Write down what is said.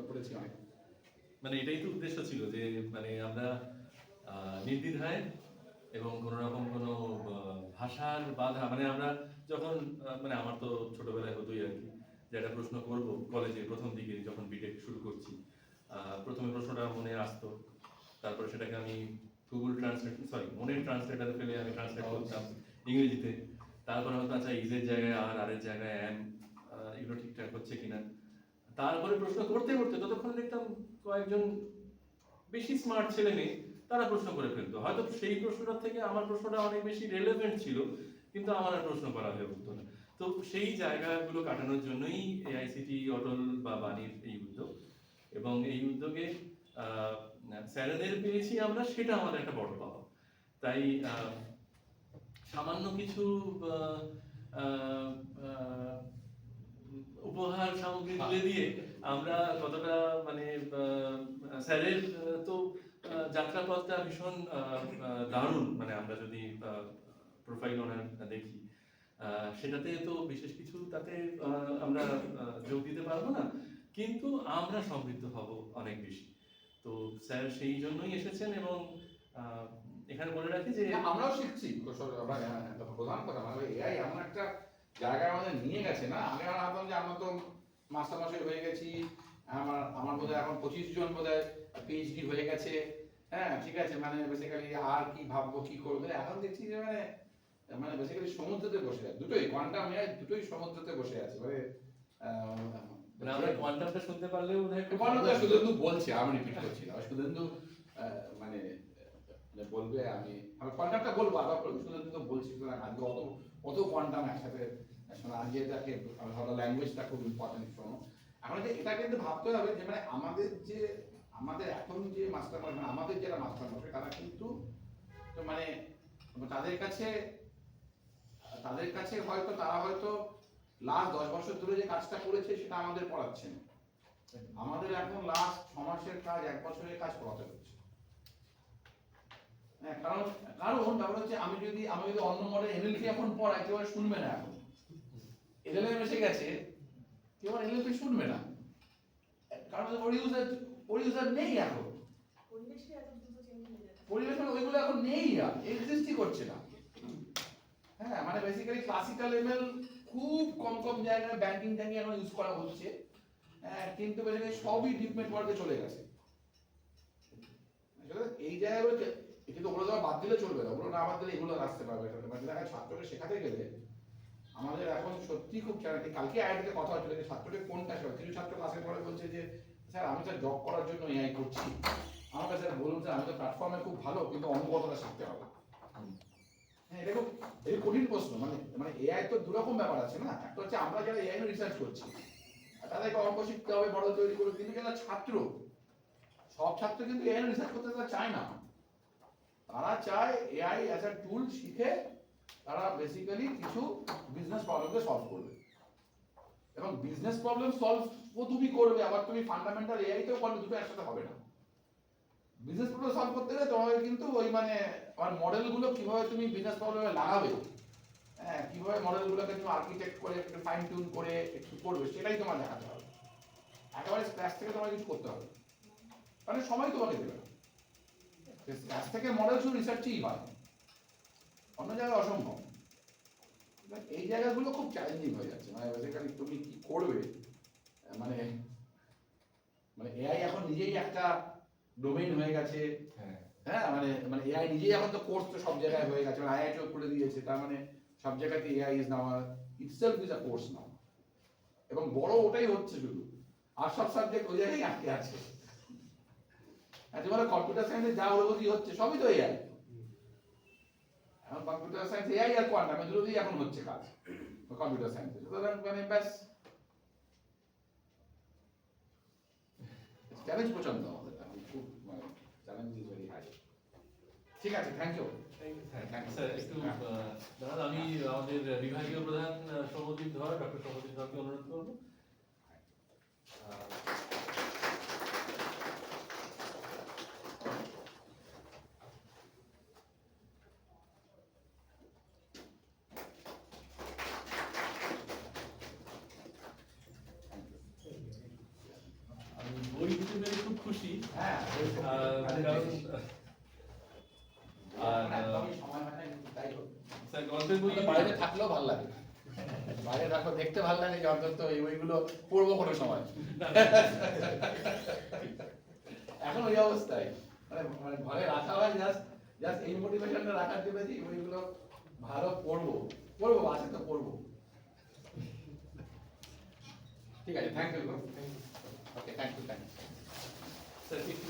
পড়েছি অনেক। মানে এটাই তো উদ্দেশ্য ছিল যে মানে আমরা নির্দ্বিধায় এবং কোনো রকম কোনো ভাষার বাধা, মানে আমরা যখন মানে আমার তো ছোটবেলায় হতোই আর কি, যে একটা প্রশ্ন করব কলেজে প্রথম দিকে যখন বিটেক শুরু করছি, প্রথমে প্রশ্নটা মনে আসতো, তারপরে সেটাকে আমি গুগল ট্রান্সলেট মনের ট্রান্সলেটারে ফেলে আমি ট্রান্সলেট করতাম ইংরেজিতে, তারপরে হয়তো আচ্ছা ইজের জায়গায় আর এর জায়গায় এম, এগুলো ঠিকঠাক হচ্ছে কিনা, তারপরে প্রশ্ন করতে করতে ততক্ষণ দেখতাম কয়েকজন বেশি স্মার্ট ছেলে মেয়ে তারা প্রশ্ন করে ফেলতো, হয়তো সেই প্রশ্নটা থেকে আমার প্রশ্নটা অনেক বেশি রেলেভেন্ট ছিল, কিন্তু আমার আর প্রশ্ন করা হয়ে উঠতো না। তো সেই জায়গাগুলো কাটানোর জন্যই এআইসিটি অটল বা বাণীর এই উদ্যোগ, এবং এই উদ্যোগে স্যারেদের পেয়েছি আমরা, সেটা আমাদের একটা বড় পাওয়া। তাই সামান্য কিছু আহ, আহ, উপহার সামগ্রী তুলে দিয়ে আমরা কতটা মানে স্যারের তো যাত্রাপথটা ভীষণ দারুণ, মানে আমরা যদি প্রোফাইল ওনার দেখি সেটাতে তো বিশেষ কিছু তাতে আমরা যোগ দিতে পারবো না, কিন্তু আমরা সমৃদ্ধ হব অনেক বেশি। তো স্যার সেই জন্যই এসেছেন, এবং এখানে বলে রাখি যে আমরাও শিখছি। প্রধান কথা মানে এআই এমন একটা জায়গায় আমাদের নিয়ে গেছে না, আগে আমরা ভাবতাম যে আমরা তো মাস্টারমশাই হয়ে গেছি, আমার বোধহয় এখন 25 জন বোধহয় পিএইচডি হয়ে গেছে, হ্যাঁ ঠিক আছে, মানে বেসিক্যালি আর কি ভাববো কি করবো, এখন দেখছি যে মানে মানে বেসিক্যালি সমুদ্রতে বসে আছে, দুটোই কোয়ান্টাম এআই দুটোই সমুদ্রতে বসে আছে। মানে আমরা কোয়ান্টামটা শুনতে পারলেও কোয়ান্টামটা শুধু বলছে, আমি রিপিট করছি না, শুধু মানে বলবে, আমি কোয়ান্টামটা বলবো আবার শুধু বলছি, আজকে অত কোয়ান্টাম একসাথে শোনা, আজকে এটাকে ধরো ল্যাঙ্গুয়েজটা খুব ইম্পর্টেন্ট শোনো। আমাদের এটা কিন্তু ভাবতে হবে যে মানে আমাদের এখন যে মাস্টার মানে আমাদের যারা মাস্টার মাস্টার তারা কিন্তু মানে তাদের কাছে হয়তো তারা হয়তো লাস্ট 10 বছর ধরে যে কাজটা করেছে সেটা আমাদের পড়াচ্ছে না, আমাদের এখন লাস্ট 6 মাসের কাজ 1 বছরের কাজ পড়াতে হচ্ছে। কারণ ব্যাপার হচ্ছে আমি যদি অন্য মডেল এনএলপি এখন পড়াই কেউ শুনবে না, এখন এলএলএম এসে গেছে কেউ এনএলপি শুনবে না, কারণ ওর ইউজার নেই এখন, পরিবেশ ওইগুলো এখন নেই, আর এক্সিস্টই করছে না। হ্যাঁ মানে বেসিক্যালি ক্লাসিক্যাল এমএল খুব কম জায়গায় ব্যাংকিং এখন ইউজ করা হচ্ছে, কিন্তু বেসিক্যালি সবই ডিপ নেটওয়ার্কে চলে গেছে। এই জায়গাগুলোতে কিন্তু ওগুলো তো বাদ দিলে চলবে না, ওগুলো না বাদ দিলে এগুলো আসতে পারবে। মানে দেখা ছাত্রকে শেখাতে গেলে আমাদের এখন সত্যি খুব চ্যালেঞ্জিং। কালকে আইআইটিতে কথা হচ্ছিল যে ছাত্রকে কোনটা শেখাবে, কিছু ছাত্র ক্লাসে পড়ে বলছে যে স্যার আমি স্যার জব করার জন্য এআই করছি, আমাকে স্যার বলুন স্যার আমি তো প্ল্যাটফর্মে খুব ভালো, কিন্তু অঙ্কটা শিখতে হবে। হ্যাঁ এটা খুব কঠিন প্রশ্ন। মানে এআই তো দুরকম ব্যাপার আছে না, একটা হচ্ছে আমরা যারা এআই নিয়ে রিসার্চ করছি তাদেরকে অঙ্ক শিখতে হবে, মডেল তৈরি করবে, কিন্তু যারা ছাত্র, সব ছাত্র কিন্তু এআই রিসার্চ করতে তারা চায় না, তারা চায় এআই অ্যাজ আ টুল শিখে তারা বেসিক্যালি কিছু বিজনেস প্রবলেমকে সলভ করবে, এবং বিজনেস প্রবলেম সলভ তুমি করবে আবার তুমি ফান্ডামেন্টাল এআই তেও করবে, দুটো একসাথে হবে না। বিজনেস প্রবলেম সলভ করতে গেলে তোমাকে কিন্তু ওই মানে আমার মডেলগুলো কিভাবে তুমি বিজনেস প্রবলেমে লাগাবে, হ্যাঁ কিভাবে মডেলগুলোকে তুমি আর্কিটেক্ট করে একটু ফাইন টিউন করে একটু করবে, সেটাই তোমার দেখাতে হবে। একেবারে স্ক্র্যাচ থেকে তোমার কিছু করতে হবে, মানে সময় তোমাকে দেবে, স্ক্র্যাচ থেকে মডেল শুধু রিসার্চই হয়, অন্য জায়গায় অসম্ভব। এই জায়গাগুলো খুব চ্যালেঞ্জিং হয়ে যাচ্ছে, মানে বেসিক্যালি তুমি কি করবে, মানে মানে এআই এখন নিজেই একটা ডোমেইন হয়ে গেছে। হ্যাঁ মানে এআই নিজেই এখন তো কোর্স তো সব জায়গায় হয়ে গেছে, মানে আইআইটিও খুলে দিয়েছে, তার মানে সব জায়গাতে AI is now itself is a course নাও, এবং বড় ওটাই হচ্ছে শুধু, আর সব সাবজেক্ট ওই জায়গায় আটকে আছে। তোমার কম্পিউটার সায়েন্সে যা অগ্রগতি হচ্ছে সবই তো এআই, এখন কম্পিউটার সায়েন্স এআই আর কোয়ান্টাম দুটোতেই এখন হচ্ছে কাজ কম্পিউটার সায়েন্সে, সুতরাং মানে ব্যাস চ্যালেঞ্জ প্রচন্ড আমাদের, খুব মানে চ্যালেঞ্জ ইজ ভেরি হাই। ঠিক আছে, থ্যাংক ইউ স্যার। একটু দাদা আমি আমাদের বিভাগীয় প্রধান সৌম্যদীপ ধর, ডক্টর সৌম্যদীপ ধরকে অনুরোধ করবো। আমি খুশি হ্যাঁ কারণ আর একদমই সময় হয় না, কিন্তু তাই হোক। স্যার গল্পের বই বাইরে থাকলেও ভালো লাগে, বাইরে থাকলেও দেখতে ভালো লাগে যে অন্তত এই বইগুলো পড়বো কোনো সময়। এখন ওই অবস্থায় মানে মানে ঘরে রাখা হয় জাস্ট জাস্ট এই মোটিভেশনটা রাখার জন্য যে এই বইগুলো ভালো পড়বো পড়বো আছে তো পড়বো। ঠিক আছে, thank you. Okay, thank you. Sir একটু